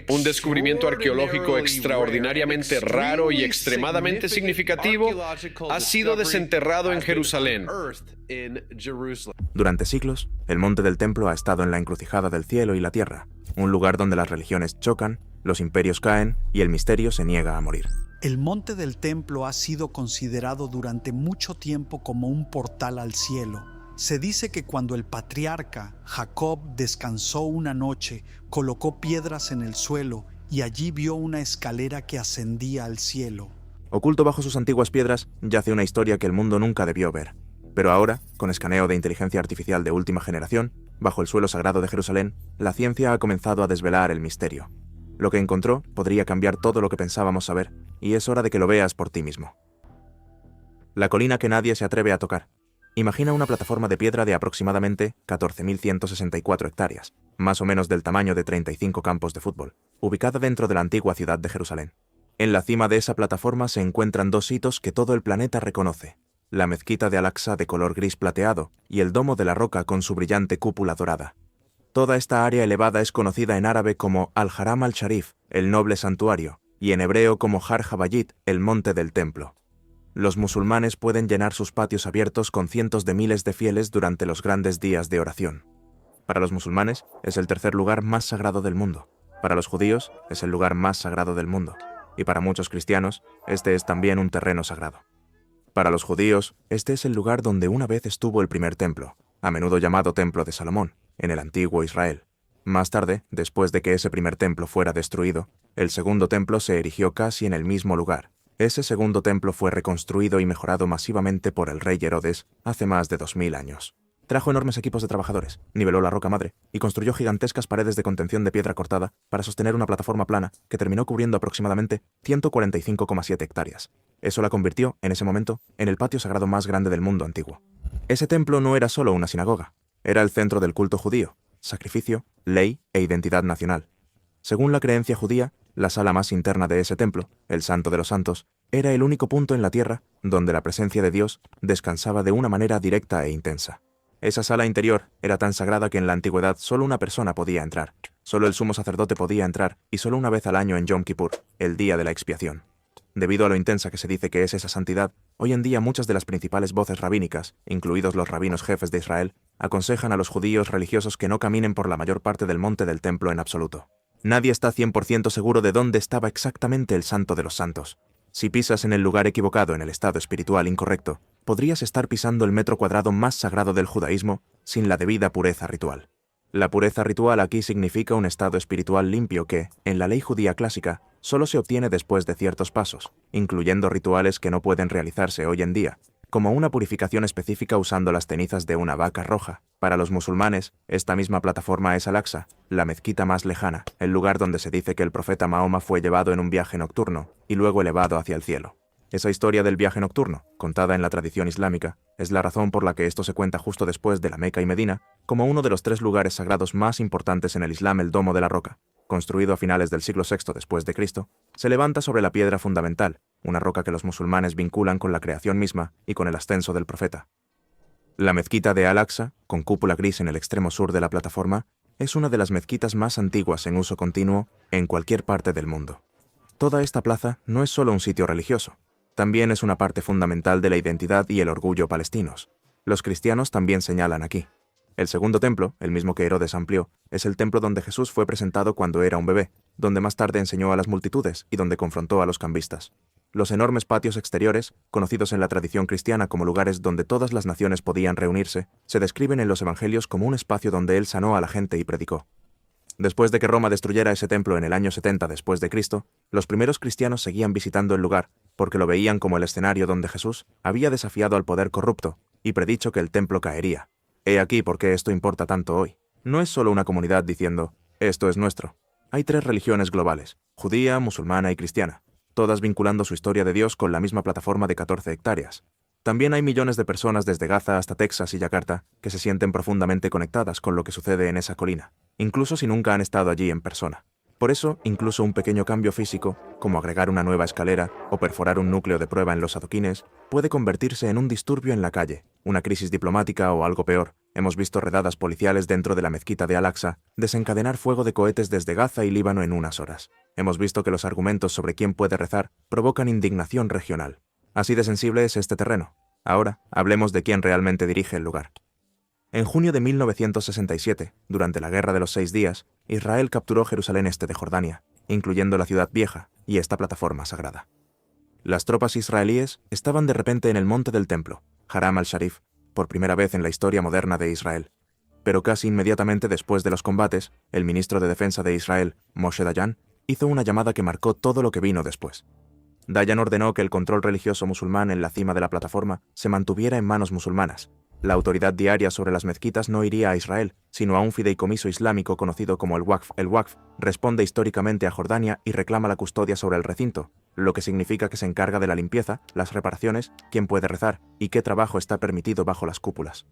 Un descubrimiento arqueológico extraordinariamente raro y extremadamente significativo ha sido desenterrado en Jerusalén. Durante siglos, el monte del templo ha estado en la encrucijada del cielo y la tierra, un lugar donde las religiones chocan, los imperios caen y el misterio se niega a morir. El monte del templo ha sido considerado durante mucho tiempo como un portal al cielo. Se dice que cuando el patriarca Jacob descansó una noche, colocó piedras en el suelo y allí vio una escalera que ascendía al cielo. Oculto bajo sus antiguas piedras yace una historia que el mundo nunca debió ver. Pero ahora, con escaneo de inteligencia artificial de última generación, bajo el suelo sagrado de Jerusalén, la ciencia ha comenzado a desvelar el misterio. Lo que encontró podría cambiar todo lo que pensábamos saber, y es hora de que lo veas por ti mismo. La colina que nadie se atreve a tocar. Imagina una plataforma de piedra de aproximadamente 14.164 hectáreas, más o menos del tamaño de 35 campos de fútbol, ubicada dentro de la antigua ciudad de Jerusalén. En la cima de esa plataforma se encuentran dos hitos que todo el planeta reconoce: la mezquita de Al-Aqsa de color gris plateado y el domo de la roca con su brillante cúpula dorada. Toda esta área elevada es conocida en árabe como Al-Haram al-Sharif, el noble santuario, y en hebreo como Har Jabayit, el monte del templo. Los musulmanes pueden llenar sus patios abiertos con cientos de miles de fieles durante los grandes días de oración. Para los musulmanes es el tercer lugar más sagrado del mundo. Para los judíos es el lugar más sagrado del mundo. Y para muchos cristianos, este es también un terreno sagrado. Para los judíos, este es el lugar donde una vez estuvo el primer templo, a menudo llamado Templo de Salomón, en el antiguo Israel. Más tarde, después de que ese primer templo fuera destruido, el segundo templo se erigió casi en el mismo lugar. Ese segundo templo fue reconstruido y mejorado masivamente por el rey Herodes hace más de 2000 años. Trajo enormes equipos de trabajadores, niveló la roca madre y construyó gigantescas paredes de contención de piedra cortada para sostener una plataforma plana que terminó cubriendo aproximadamente 145,7 hectáreas. Eso la convirtió, en ese momento, en el patio sagrado más grande del mundo antiguo. Ese templo no era solo una sinagoga, era el centro del culto judío, sacrificio, ley e identidad nacional. Según la creencia judía, la sala más interna de ese templo, el Santo de los Santos, era el único punto en la tierra donde la presencia de Dios descansaba de una manera directa e intensa. Esa sala interior era tan sagrada que en la antigüedad solo una persona podía entrar, solo el sumo sacerdote podía entrar y solo una vez al año en Yom Kippur, el día de la expiación. Debido a lo intensa que se dice que es esa santidad, hoy en día muchas de las principales voces rabínicas, incluidos los rabinos jefes de Israel, aconsejan a los judíos religiosos que no caminen por la mayor parte del monte del templo en absoluto. Nadie está 100% seguro de dónde estaba exactamente el Santo de los Santos. Si pisas en el lugar equivocado en el estado espiritual incorrecto, podrías estar pisando el metro cuadrado más sagrado del judaísmo sin la debida pureza ritual. La pureza ritual aquí significa un estado espiritual limpio que, en la ley judía clásica, solo se obtiene después de ciertos pasos, incluyendo rituales que no pueden realizarse hoy en día, como una purificación específica usando las cenizas de una vaca roja. Para los musulmanes, esta misma plataforma es Al-Aqsa, la mezquita más lejana, el lugar donde se dice que el profeta Mahoma fue llevado en un viaje nocturno y luego elevado hacia el cielo. Esa historia del viaje nocturno, contada en la tradición islámica, es la razón por la que esto se cuenta justo después de la Meca y Medina, como uno de los 3 lugares sagrados más importantes en el Islam. El Domo de la Roca, construido a finales del siglo VI después de Cristo, se levanta sobre la piedra fundamental, una roca que los musulmanes vinculan con la creación misma y con el ascenso del profeta. La mezquita de Al-Aqsa, con cúpula gris en el extremo sur de la plataforma, es una de las mezquitas más antiguas en uso continuo en cualquier parte del mundo. Toda esta plaza no es solo un sitio religioso, también es una parte fundamental de la identidad y el orgullo palestinos. Los cristianos también señalan aquí. El segundo templo, el mismo que Herodes amplió, es el templo donde Jesús fue presentado cuando era un bebé, donde más tarde enseñó a las multitudes y donde confrontó a los cambistas. Los enormes patios exteriores, conocidos en la tradición cristiana como lugares donde todas las naciones podían reunirse, se describen en los evangelios como un espacio donde él sanó a la gente y predicó. Después de que Roma destruyera ese templo en el año 70 después de Cristo, los primeros cristianos seguían visitando el lugar porque lo veían como el escenario donde Jesús había desafiado al poder corrupto y predicho que el templo caería. He aquí por qué esto importa tanto hoy. No es solo una comunidad diciendo, esto es nuestro. Hay 3 religiones globales, judía, musulmana y cristiana, todas vinculando su historia de Dios con la misma plataforma de 14 hectáreas. También hay millones de personas desde Gaza hasta Texas y Yakarta que se sienten profundamente conectadas con lo que sucede en esa colina, incluso si nunca han estado allí en persona. Por eso, incluso un pequeño cambio físico, como agregar una nueva escalera o perforar un núcleo de prueba en los adoquines, puede convertirse en un disturbio en la calle, una crisis diplomática o algo peor, Hemos visto redadas policiales dentro de la mezquita de Al-Aqsa desencadenar fuego de cohetes desde Gaza y Líbano en unas horas. Hemos visto que los argumentos sobre quién puede rezar provocan indignación regional. Así de sensible es este terreno. Ahora, hablemos de quién realmente dirige el lugar. En junio de 1967, durante la Guerra de los 6 días, Israel capturó Jerusalén Este de Jordania, incluyendo la Ciudad Vieja y esta plataforma sagrada. Las tropas israelíes estaban de repente en el monte del templo, Haram al-Sharif, por primera vez en la historia moderna de Israel. Pero casi inmediatamente después de los combates, el ministro de Defensa de Israel, Moshe Dayan, hizo una llamada que marcó todo lo que vino después. Dayan ordenó que el control religioso musulmán en la cima de la plataforma se mantuviera en manos musulmanas. La autoridad diaria sobre las mezquitas no iría a Israel, sino a un fideicomiso islámico conocido como el Waqf. El Waqf responde históricamente a Jordania y reclama la custodia sobre el recinto, lo que significa que se encarga de la limpieza, las reparaciones, quién puede rezar y qué trabajo está permitido bajo las cúpulas.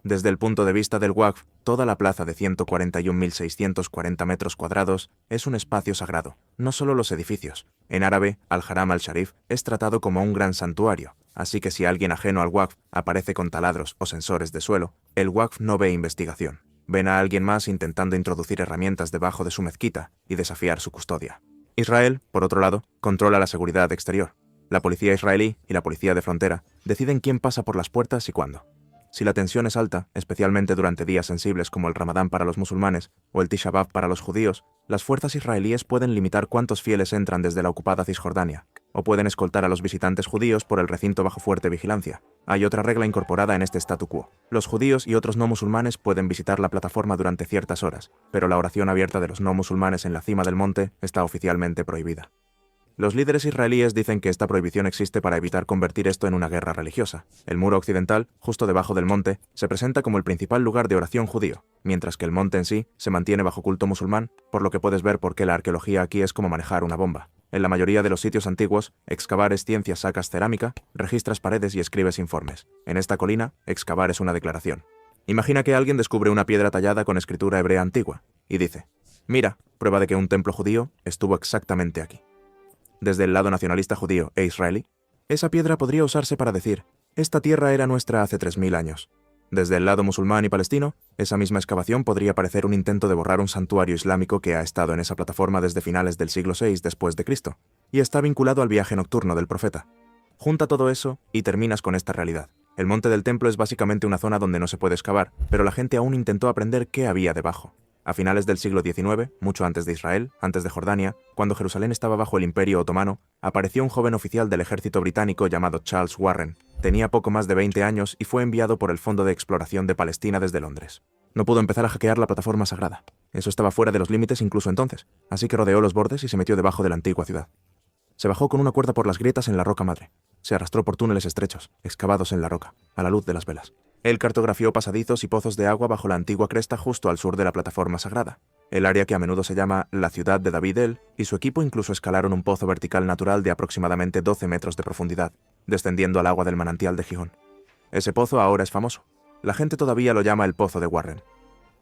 Desde el punto de vista del Waqf, toda la plaza de 141.640 metros cuadrados es un espacio sagrado, no solo los edificios. En árabe, al-Haram al-Sharif es tratado como un gran santuario, así que si alguien ajeno al Waqf aparece con taladros o sensores de suelo, el Waqf no ve investigación. Ven a alguien más intentando introducir herramientas debajo de su mezquita y desafiar su custodia. Israel, por otro lado, controla la seguridad exterior. La policía israelí y la policía de frontera deciden quién pasa por las puertas y cuándo. Si la tensión es alta, especialmente durante días sensibles como el Ramadán para los musulmanes o el Tisha B'Av para los judíos, las fuerzas israelíes pueden limitar cuántos fieles entran desde la ocupada Cisjordania, o pueden escoltar a los visitantes judíos por el recinto bajo fuerte vigilancia. Hay otra regla incorporada en este statu quo. Los judíos y otros no musulmanes pueden visitar la plataforma durante ciertas horas, pero la oración abierta de los no musulmanes en la cima del monte está oficialmente prohibida. Los líderes israelíes dicen que esta prohibición existe para evitar convertir esto en una guerra religiosa. El muro occidental, justo debajo del monte, se presenta como el principal lugar de oración judío, mientras que el monte en sí se mantiene bajo culto musulmán, por lo que puedes ver por qué la arqueología aquí es como manejar una bomba. En la mayoría de los sitios antiguos, excavar es ciencia, sacas cerámica, registras paredes y escribes informes. En esta colina, excavar es una declaración. Imagina que alguien descubre una piedra tallada con escritura hebrea antigua, y dice, mira, prueba de que un templo judío estuvo exactamente aquí. Desde el lado nacionalista judío e israelí, esa piedra podría usarse para decir, esta tierra era nuestra hace 3000 años. Desde el lado musulmán y palestino, esa misma excavación podría parecer un intento de borrar un santuario islámico que ha estado en esa plataforma desde finales del siglo VI después de Cristo, y está vinculado al viaje nocturno del profeta. Junta todo eso y terminas con esta realidad. El monte del templo es básicamente una zona donde no se puede excavar, pero la gente aún intentó aprender qué había debajo. A finales del siglo XIX, mucho antes de Israel, antes de Jordania, cuando Jerusalén estaba bajo el Imperio Otomano, apareció un joven oficial del ejército británico llamado Charles Warren. Tenía poco más de 20 años y fue enviado por el Fondo de Exploración de Palestina desde Londres. No pudo empezar a hackear la plataforma sagrada. Eso estaba fuera de los límites incluso entonces, así que rodeó los bordes y se metió debajo de la antigua ciudad. Se bajó con una cuerda por las grietas en la roca madre. Se arrastró por túneles estrechos, excavados en la roca, a la luz de las velas. Él cartografió pasadizos y pozos de agua bajo la antigua cresta justo al sur de la plataforma sagrada, el área que a menudo se llama la ciudad de David y su equipo incluso escalaron un pozo vertical natural de aproximadamente 12 metros de profundidad, descendiendo al agua del manantial de Gijón. Ese pozo ahora es famoso. La gente todavía lo llama el Pozo de Warren.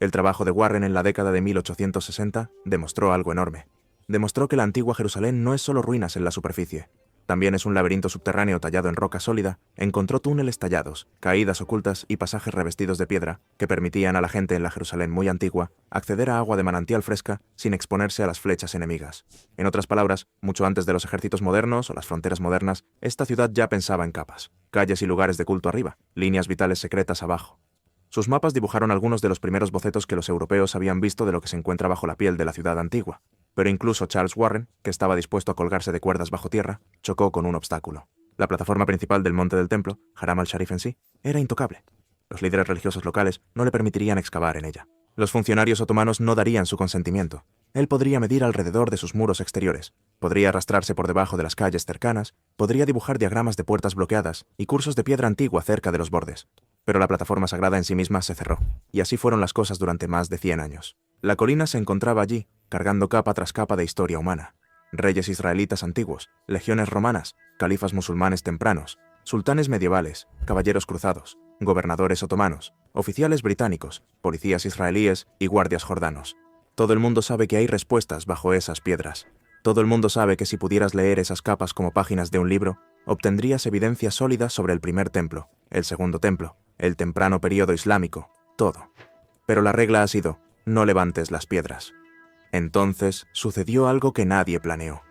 El trabajo de Warren en la década de 1860 demostró algo enorme. Demostró que la antigua Jerusalén no es solo ruinas en la superficie. También es un laberinto subterráneo tallado en roca sólida. Encontró túneles tallados, caídas ocultas y pasajes revestidos de piedra que permitían a la gente en la Jerusalén muy antigua acceder a agua de manantial fresca sin exponerse a las flechas enemigas. En otras palabras, mucho antes de los ejércitos modernos o las fronteras modernas, esta ciudad ya pensaba en capas, calles y lugares de culto arriba, líneas vitales secretas abajo. Sus mapas dibujaron algunos de los primeros bocetos que los europeos habían visto de lo que se encuentra bajo la piel de la ciudad antigua. Pero incluso Charles Warren, que estaba dispuesto a colgarse de cuerdas bajo tierra, chocó con un obstáculo. La plataforma principal del monte del templo, Haram al-Sharif en sí, era intocable. Los líderes religiosos locales no le permitirían excavar en ella. Los funcionarios otomanos no darían su consentimiento. Él podría medir alrededor de sus muros exteriores, podría arrastrarse por debajo de las calles cercanas, podría dibujar diagramas de puertas bloqueadas y cursos de piedra antigua cerca de los bordes. Pero la plataforma sagrada en sí misma se cerró, y así fueron las cosas durante más de 100 años. La colina se encontraba allí, cargando capa tras capa de historia humana. Reyes israelitas antiguos, legiones romanas, califas musulmanes tempranos, sultanes medievales, caballeros cruzados, gobernadores otomanos, oficiales británicos, policías israelíes y guardias jordanos. Todo el mundo sabe que hay respuestas bajo esas piedras. Todo el mundo sabe que si pudieras leer esas capas como páginas de un libro, obtendrías evidencia sólida sobre el primer templo, el segundo templo, el temprano período islámico, todo. Pero la regla ha sido, no levantes las piedras. Entonces sucedió algo que nadie planeó.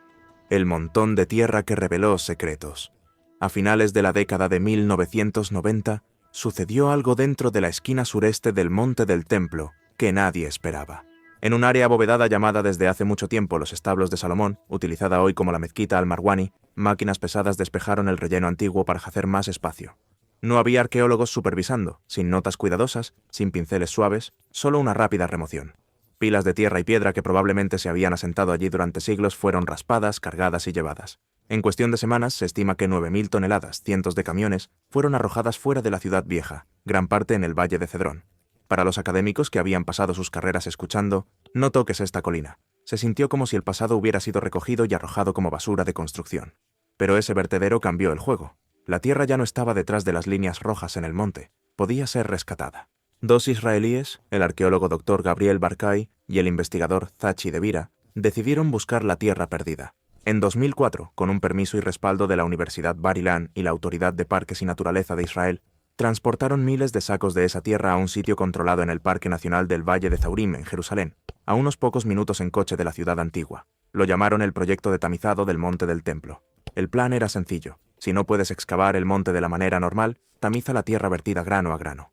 El montón de tierra que reveló secretos. A finales de la década de 1990, sucedió algo dentro de la esquina sureste del Monte del Templo que nadie esperaba. En un área abovedada llamada desde hace mucho tiempo los establos de Salomón, utilizada hoy como la mezquita al-Marwani, máquinas pesadas despejaron el relleno antiguo para hacer más espacio. No había arqueólogos supervisando, sin notas cuidadosas, sin pinceles suaves, solo una rápida remoción. Pilas de tierra y piedra que probablemente se habían asentado allí durante siglos fueron raspadas, cargadas y llevadas. En cuestión de semanas se estima que 9.000 toneladas, cientos de camiones, fueron arrojadas fuera de la ciudad vieja, gran parte en el Valle de Cedrón. Para los académicos que habían pasado sus carreras escuchando, no toques esta colina, se sintió como si el pasado hubiera sido recogido y arrojado como basura de construcción. Pero ese vertedero cambió el juego. La tierra ya no estaba detrás de las líneas rojas en el monte, podía ser rescatada. 2 israelíes, el arqueólogo Dr. Gabriel Barkay y el investigador Zachi Devira, decidieron buscar la tierra perdida. En 2004, con un permiso y respaldo de la Universidad Bar Ilan y la Autoridad de Parques y Naturaleza de Israel, transportaron miles de sacos de esa tierra a un sitio controlado en el Parque Nacional del Valle de Zaurim, en Jerusalén, a unos pocos minutos en coche de la ciudad antigua. Lo llamaron el proyecto de tamizado del Monte del Templo. El plan era sencillo. Si no puedes excavar el monte de la manera normal, tamiza la tierra vertida grano a grano.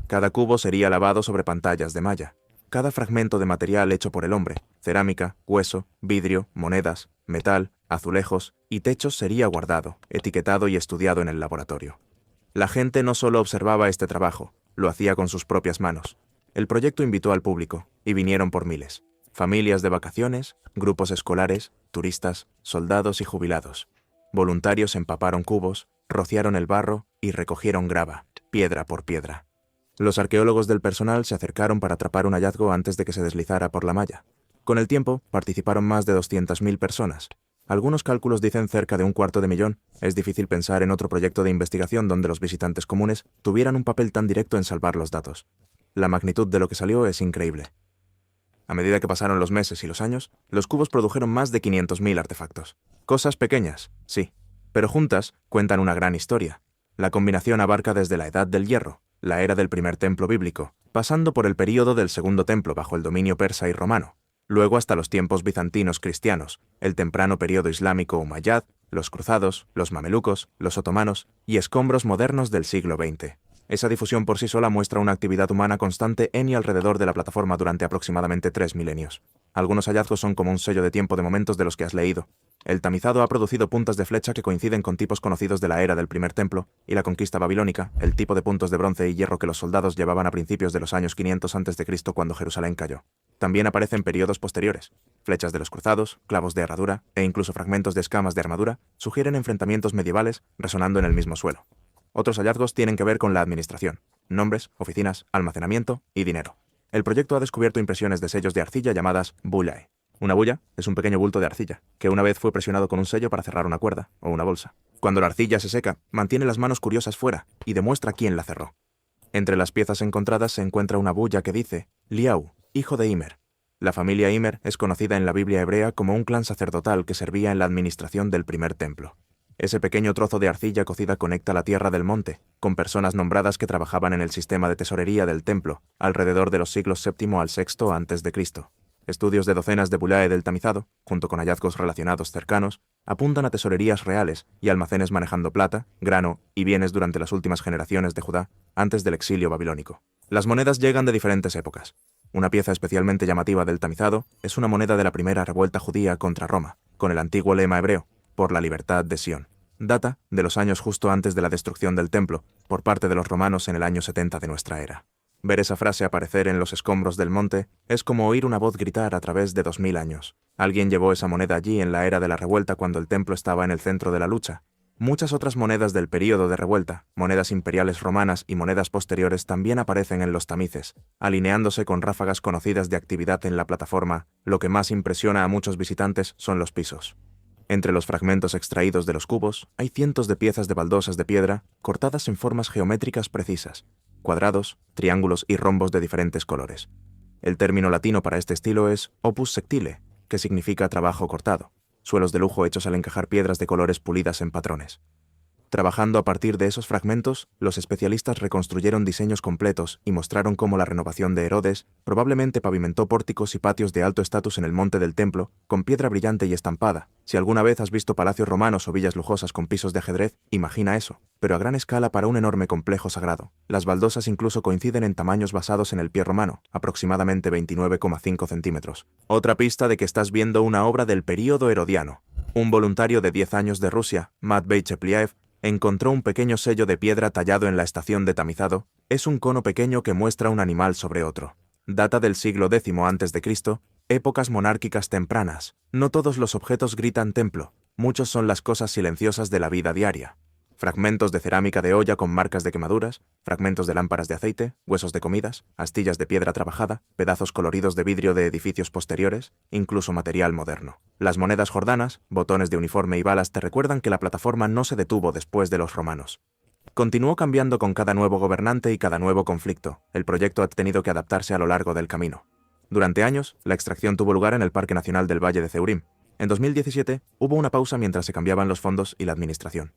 Cada cubo sería lavado sobre pantallas de malla. Cada fragmento de material hecho por el hombre, cerámica, hueso, vidrio, monedas, metal, azulejos y techos sería guardado, etiquetado y estudiado en el laboratorio. La gente no solo observaba este trabajo, lo hacía con sus propias manos. El proyecto invitó al público, y vinieron por miles. Familias de vacaciones, grupos escolares, turistas, soldados y jubilados. Voluntarios empaparon cubos, rociaron el barro y recogieron grava, piedra por piedra. Los arqueólogos del personal se acercaron para atrapar un hallazgo antes de que se deslizara por la malla. Con el tiempo, participaron más de 200.000 personas. Algunos cálculos dicen cerca de 250.000. Es difícil pensar en otro proyecto de investigación donde los visitantes comunes tuvieran un papel tan directo en salvar los datos. La magnitud de lo que salió es increíble. A medida que pasaron los meses y los años, los cubos produjeron más de 500.000 artefactos. Cosas pequeñas, sí, pero juntas cuentan una gran historia. La combinación abarca desde la Edad del Hierro, la era del primer templo bíblico, pasando por el período del segundo templo bajo el dominio persa y romano, luego hasta los tiempos bizantinos cristianos, el temprano período islámico umayyad, los cruzados, los mamelucos, los otomanos y escombros modernos del siglo XX. Esa difusión por sí sola muestra una actividad humana constante en y alrededor de la plataforma durante aproximadamente 3 milenios. Algunos hallazgos son como un sello de tiempo de momentos de los que has leído. El tamizado ha producido puntas de flecha que coinciden con tipos conocidos de la era del primer templo y la conquista babilónica, el tipo de puntos de bronce y hierro que los soldados llevaban a principios de los años 500 a.C. cuando Jerusalén cayó. También aparecen periodos posteriores. Flechas de los cruzados, clavos de herradura e incluso fragmentos de escamas de armadura sugieren enfrentamientos medievales resonando en el mismo suelo. Otros hallazgos tienen que ver con la administración, nombres, oficinas, almacenamiento y dinero. El proyecto ha descubierto impresiones de sellos de arcilla llamadas bullae. Una bulla es un pequeño bulto de arcilla, que una vez fue presionado con un sello para cerrar una cuerda o una bolsa. Cuando la arcilla se seca, mantiene las manos curiosas fuera y demuestra quién la cerró. Entre las piezas encontradas se encuentra una bulla que dice Liau, hijo de Ymer. La familia Ymer es conocida en la Biblia hebrea como un clan sacerdotal que servía en la administración del primer templo. Ese pequeño trozo de arcilla cocida conecta la tierra del monte, con personas nombradas que trabajaban en el sistema de tesorería del templo, alrededor de los siglos VII al VI a.C. Estudios de docenas de bullae del tamizado, junto con hallazgos relacionados cercanos, apuntan a tesorerías reales y almacenes manejando plata, grano y bienes durante las últimas generaciones de Judá, antes del exilio babilónico. Las monedas llegan de diferentes épocas. Una pieza especialmente llamativa del tamizado es una moneda de la primera revuelta judía contra Roma, con el antiguo lema hebreo, por la libertad de Sión. Data de los años justo antes de la destrucción del templo, por parte de los romanos en el año 70 de nuestra era. Ver esa frase aparecer en los escombros del monte es como oír una voz gritar a través de 2000 años. Alguien llevó esa moneda allí en la era de la revuelta cuando el templo estaba en el centro de la lucha. Muchas otras monedas del período de revuelta, monedas imperiales romanas y monedas posteriores también aparecen en los tamices, alineándose con ráfagas conocidas de actividad en la plataforma. Lo que más impresiona a muchos visitantes son los pisos. Entre los fragmentos extraídos de los cubos, hay cientos de piezas de baldosas de piedra cortadas en formas geométricas precisas, cuadrados, triángulos y rombos de diferentes colores. El término latino para este estilo es opus sectile, que significa trabajo cortado, suelos de lujo hechos al encajar piedras de colores pulidas en patrones. Trabajando a partir de esos fragmentos, los especialistas reconstruyeron diseños completos y mostraron cómo la renovación de Herodes probablemente pavimentó pórticos y patios de alto estatus en el monte del templo, con piedra brillante y estampada. Si alguna vez has visto palacios romanos o villas lujosas con pisos de ajedrez, imagina eso, pero a gran escala para un enorme complejo sagrado. Las baldosas incluso coinciden en tamaños basados en el pie romano, aproximadamente 29,5 centímetros. Otra pista de que estás viendo una obra del período herodiano. Un voluntario de 10 años de Rusia, Matvey Cheplyaev, encontró un pequeño sello de piedra tallado en la estación de tamizado. Es un cono pequeño que muestra un animal sobre otro. Data del siglo X a.C., épocas monárquicas tempranas. No todos los objetos gritan templo, muchos son las cosas silenciosas de la vida diaria. Fragmentos de cerámica de olla con marcas de quemaduras, fragmentos de lámparas de aceite, huesos de comidas, astillas de piedra trabajada, pedazos coloridos de vidrio de edificios posteriores, incluso material moderno. Las monedas jordanas, botones de uniforme y balas te recuerdan que la plataforma no se detuvo después de los romanos. Continuó cambiando con cada nuevo gobernante y cada nuevo conflicto. El proyecto ha tenido que adaptarse a lo largo del camino. Durante años, la extracción tuvo lugar en el Parque Nacional del Valle de Ceurim. En 2017, hubo una pausa mientras se cambiaban los fondos y la administración.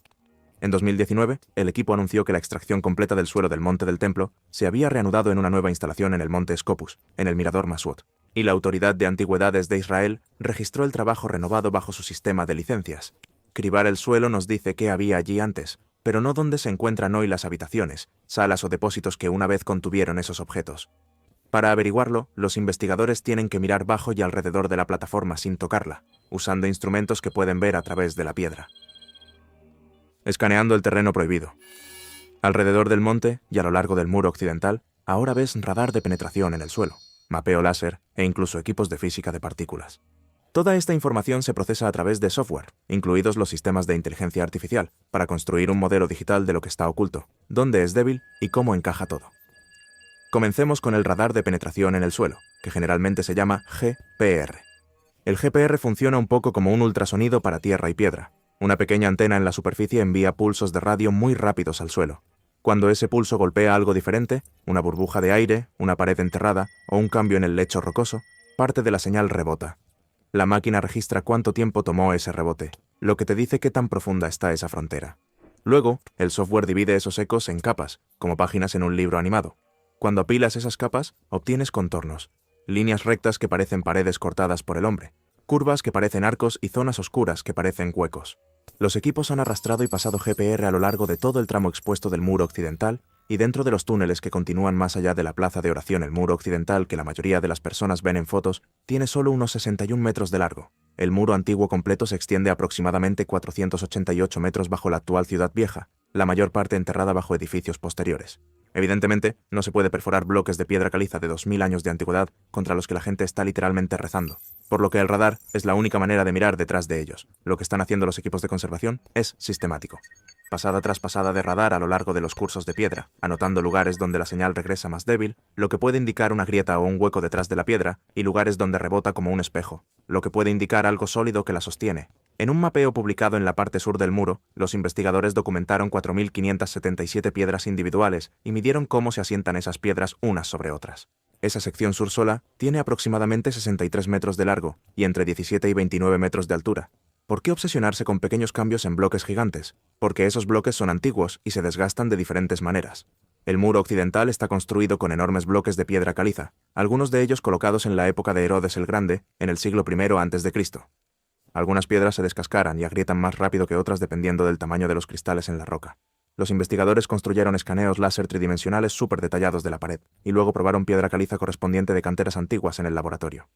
En 2019, el equipo anunció que la extracción completa del suelo del monte del templo se había reanudado en una nueva instalación en el monte Scopus, en el mirador Masut, y la Autoridad de Antigüedades de Israel registró el trabajo renovado bajo su sistema de licencias. Cribar el suelo nos dice qué había allí antes, pero no dónde se encuentran hoy las habitaciones, salas o depósitos que una vez contuvieron esos objetos. Para averiguarlo, los investigadores tienen que mirar bajo y alrededor de la plataforma sin tocarla, usando instrumentos que pueden ver a través de la piedra. Escaneando el terreno prohibido. Alrededor del monte y a lo largo del muro occidental, ahora ves radar de penetración en el suelo, mapeo láser e incluso equipos de física de partículas. Toda esta información se procesa a través de software, incluidos los sistemas de inteligencia artificial, para construir un modelo digital de lo que está oculto, dónde es débil y cómo encaja todo. Comencemos con el radar de penetración en el suelo, que generalmente se llama GPR. El GPR funciona un poco como un ultrasonido para tierra y piedra. Una pequeña antena en la superficie envía pulsos de radio muy rápidos al suelo. Cuando ese pulso golpea algo diferente, una burbuja de aire, una pared enterrada o un cambio en el lecho rocoso, parte de la señal rebota. La máquina registra cuánto tiempo tomó ese rebote, lo que te dice qué tan profunda está esa frontera. Luego, el software divide esos ecos en capas, como páginas en un libro animado. Cuando apilas esas capas, obtienes contornos, líneas rectas que parecen paredes cortadas por el hombre, curvas que parecen arcos y zonas oscuras que parecen huecos. Los equipos han arrastrado y pasado GPR a lo largo de todo el tramo expuesto del muro occidental y dentro de los túneles que continúan más allá de la plaza de oración. El muro occidental, que la mayoría de las personas ven en fotos, tiene solo unos 61 metros de largo. El muro antiguo completo se extiende aproximadamente 488 metros bajo la actual ciudad vieja, la mayor parte enterrada bajo edificios posteriores. Evidentemente, no se puede perforar bloques de piedra caliza de 2000 años de antigüedad contra los que la gente está literalmente rezando, por lo que el radar es la única manera de mirar detrás de ellos. Lo que están haciendo los equipos de conservación es sistemático. Pasada tras pasada de radar a lo largo de los cursos de piedra, anotando lugares donde la señal regresa más débil, lo que puede indicar una grieta o un hueco detrás de la piedra, y lugares donde rebota como un espejo, lo que puede indicar algo sólido que la sostiene. En un mapeo publicado en la parte sur del muro, los investigadores documentaron 4.577 piedras individuales y midieron cómo se asientan esas piedras unas sobre otras. Esa sección sur sola tiene aproximadamente 63 metros de largo y entre 17 y 29 metros de altura. ¿Por qué obsesionarse con pequeños cambios en bloques gigantes? Porque esos bloques son antiguos y se desgastan de diferentes maneras. El muro occidental está construido con enormes bloques de piedra caliza, algunos de ellos colocados en la época de Herodes el Grande, en el siglo I a.C. Algunas piedras se descascaran y agrietan más rápido que otras dependiendo del tamaño de los cristales en la roca. Los investigadores construyeron escaneos láser tridimensionales súper detallados de la pared, y luego probaron piedra caliza correspondiente de canteras antiguas en el laboratorio.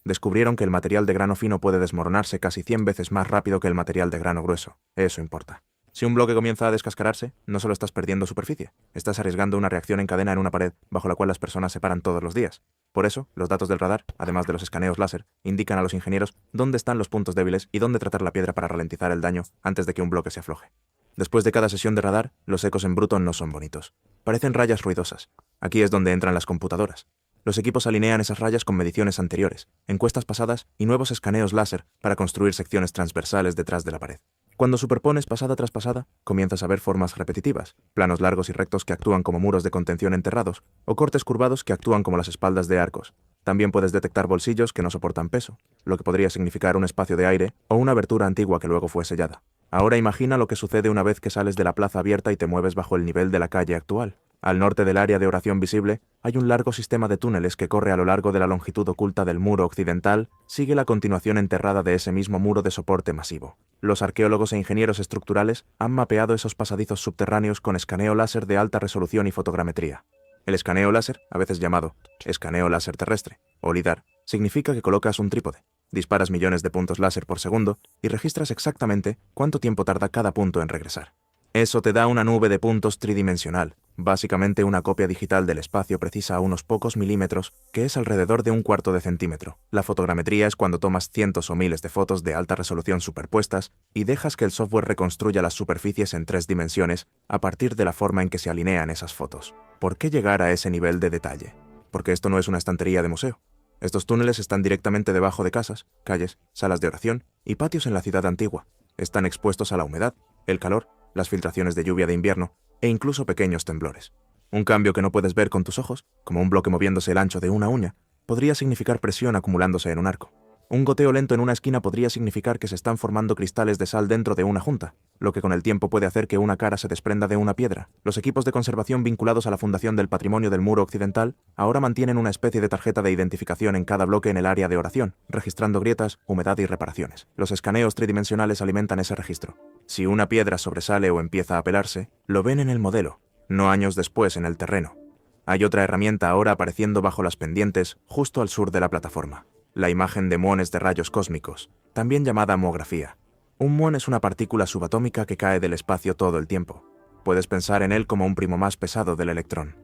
Descubrieron que el material de grano fino puede desmoronarse casi 100 veces más rápido que el material de grano grueso. Eso importa. Si un bloque comienza a descascararse, no solo estás perdiendo superficie, estás arriesgando una reacción en cadena en una pared bajo la cual las personas se paran todos los días. Por eso, los datos del radar, además de los escaneos láser, indican a los ingenieros dónde están los puntos débiles y dónde tratar la piedra para ralentizar el daño antes de que un bloque se afloje. Después de cada sesión de radar, los ecos en bruto no son bonitos. Parecen rayas ruidosas. Aquí es donde entran las computadoras. Los equipos alinean esas rayas con mediciones anteriores, encuestas pasadas y nuevos escaneos láser para construir secciones transversales detrás de la pared. Cuando superpones pasada tras pasada, comienzas a ver formas repetitivas, planos largos y rectos que actúan como muros de contención enterrados, o cortes curvados que actúan como las espaldas de arcos. También puedes detectar bolsillos que no soportan peso, lo que podría significar un espacio de aire o una abertura antigua que luego fue sellada. Ahora imagina lo que sucede una vez que sales de la plaza abierta y te mueves bajo el nivel de la calle actual. Al norte del área de oración visible, hay un largo sistema de túneles que corre a lo largo de la longitud oculta del muro occidental, sigue la continuación enterrada de ese mismo muro de soporte masivo. Los arqueólogos e ingenieros estructurales han mapeado esos pasadizos subterráneos con escaneo láser de alta resolución y fotogrametría. El escaneo láser, a veces llamado escaneo láser terrestre, o LIDAR, significa que colocas un trípode, disparas millones de puntos láser por segundo y registras exactamente cuánto tiempo tarda cada punto en regresar. Eso te da una nube de puntos tridimensional, básicamente una copia digital del espacio precisa a unos pocos milímetros, que es alrededor de un cuarto de centímetro. La fotogrametría es cuando tomas cientos o miles de fotos de alta resolución superpuestas y dejas que el software reconstruya las superficies en 3 dimensiones a partir de la forma en que se alinean esas fotos. ¿Por qué llegar a ese nivel de detalle? Porque esto no es una estantería de museo. Estos túneles están directamente debajo de casas, calles, salas de oración y patios en la ciudad antigua. Están expuestos a la humedad, el calor, las filtraciones de lluvia de invierno e incluso pequeños temblores. Un cambio que no puedes ver con tus ojos, como un bloque moviéndose el ancho de una uña, podría significar presión acumulándose en un arco. Un goteo lento en una esquina podría significar que se están formando cristales de sal dentro de una junta, lo que con el tiempo puede hacer que una cara se desprenda de una piedra. Los equipos de conservación vinculados a la Fundación del Patrimonio del Muro Occidental ahora mantienen una especie de tarjeta de identificación en cada bloque en el área de oración, registrando grietas, humedad y reparaciones. Los escaneos tridimensionales alimentan ese registro. Si una piedra sobresale o empieza a pelarse, lo ven en el modelo, no años después en el terreno. Hay otra herramienta ahora apareciendo bajo las pendientes, justo al sur de la plataforma. La imagen de muones de rayos cósmicos, también llamada muografía. Un muón es una partícula subatómica que cae del espacio todo el tiempo. Puedes pensar en él como un primo más pesado del electrón.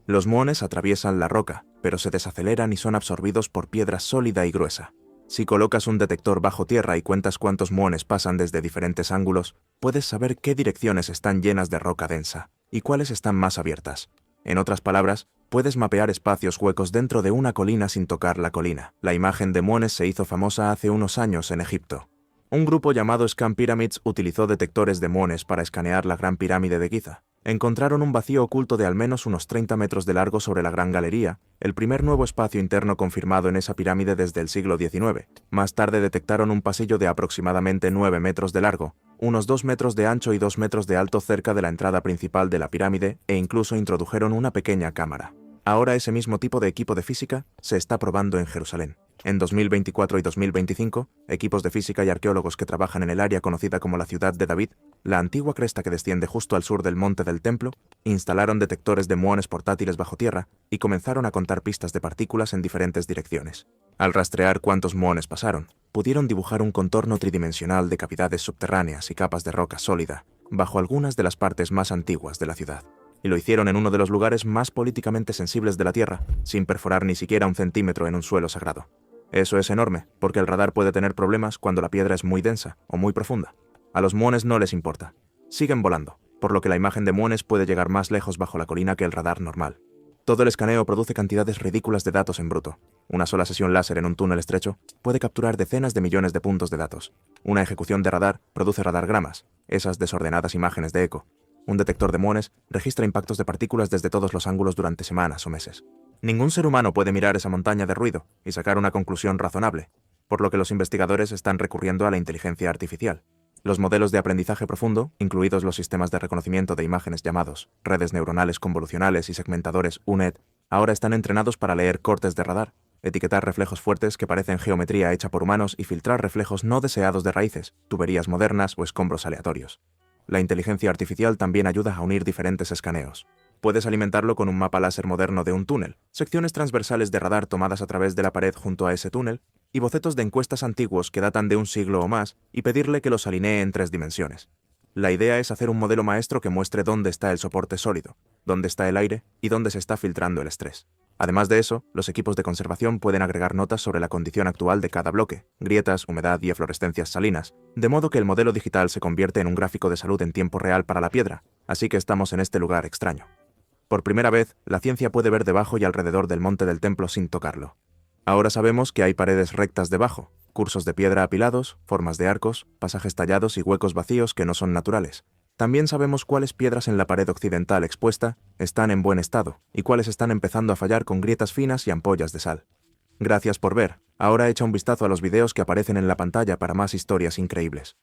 Los muones atraviesan la roca, pero se desaceleran y son absorbidos por piedra sólida y gruesa. Si colocas un detector bajo tierra y cuentas cuántos muones pasan desde diferentes ángulos, puedes saber qué direcciones están llenas de roca densa y cuáles están más abiertas. En otras palabras, puedes mapear espacios huecos dentro de una colina sin tocar la colina. La imagen de muones se hizo famosa hace unos años en Egipto. Un grupo llamado Scan Pyramids utilizó detectores de muones para escanear la Gran Pirámide de Giza. Encontraron un vacío oculto de al menos unos 30 metros de largo sobre la Gran Galería, el primer nuevo espacio interno confirmado en esa pirámide desde el siglo XIX. Más tarde detectaron un pasillo de aproximadamente 9 metros de largo, unos 2 metros de ancho y 2 metros de alto cerca de la entrada principal de la pirámide e incluso introdujeron una pequeña cámara. Ahora ese mismo tipo de equipo de física se está probando en Jerusalén. En 2024 y 2025, equipos de física y arqueólogos que trabajan en el área conocida como la Ciudad de David, la antigua cresta que desciende justo al sur del Monte del Templo, instalaron detectores de muones portátiles bajo tierra y comenzaron a contar pistas de partículas en diferentes direcciones. Al rastrear cuántos muones pasaron, pudieron dibujar un contorno tridimensional de cavidades subterráneas y capas de roca sólida bajo algunas de las partes más antiguas de la ciudad. Y lo hicieron en uno de los lugares más políticamente sensibles de la Tierra, sin perforar ni siquiera un centímetro en un suelo sagrado. Eso es enorme, porque el radar puede tener problemas cuando la piedra es muy densa o muy profunda. A los muones no les importa. Siguen volando, por lo que la imagen de muones puede llegar más lejos bajo la colina que el radar normal. Todo el escaneo produce cantidades ridículas de datos en bruto. Una sola sesión láser en un túnel estrecho puede capturar decenas de millones de puntos de datos. Una ejecución de radar produce radargramas, esas desordenadas imágenes de eco. Un detector de muones registra impactos de partículas desde todos los ángulos durante semanas o meses. Ningún ser humano puede mirar esa montaña de ruido y sacar una conclusión razonable, por lo que los investigadores están recurriendo a la inteligencia artificial. Los modelos de aprendizaje profundo, incluidos los sistemas de reconocimiento de imágenes llamados redes neuronales convolucionales y segmentadores UNED, ahora están entrenados para leer cortes de radar, etiquetar reflejos fuertes que parecen geometría hecha por humanos y filtrar reflejos no deseados de raíces, tuberías modernas o escombros aleatorios. La inteligencia artificial también ayuda a unir diferentes escaneos. Puedes alimentarlo con un mapa láser moderno de un túnel, secciones transversales de radar tomadas a través de la pared junto a ese túnel, y bocetos de encuestas antiguos que datan de un siglo o más, y pedirle que los alinee en 3 dimensiones. La idea es hacer un modelo maestro que muestre dónde está el soporte sólido, dónde está el aire y dónde se está filtrando el estrés. Además de eso, los equipos de conservación pueden agregar notas sobre la condición actual de cada bloque, grietas, humedad y eflorescencias salinas, de modo que el modelo digital se convierte en un gráfico de salud en tiempo real para la piedra, así que estamos en este lugar extraño. Por primera vez, la ciencia puede ver debajo y alrededor del Monte del Templo sin tocarlo. Ahora sabemos que hay paredes rectas debajo, cursos de piedra apilados, formas de arcos, pasajes tallados y huecos vacíos que no son naturales. También sabemos cuáles piedras en la pared occidental expuesta están en buen estado y cuáles están empezando a fallar con grietas finas y ampollas de sal. Gracias por ver. Ahora echa un vistazo a los videos que aparecen en la pantalla para más historias increíbles.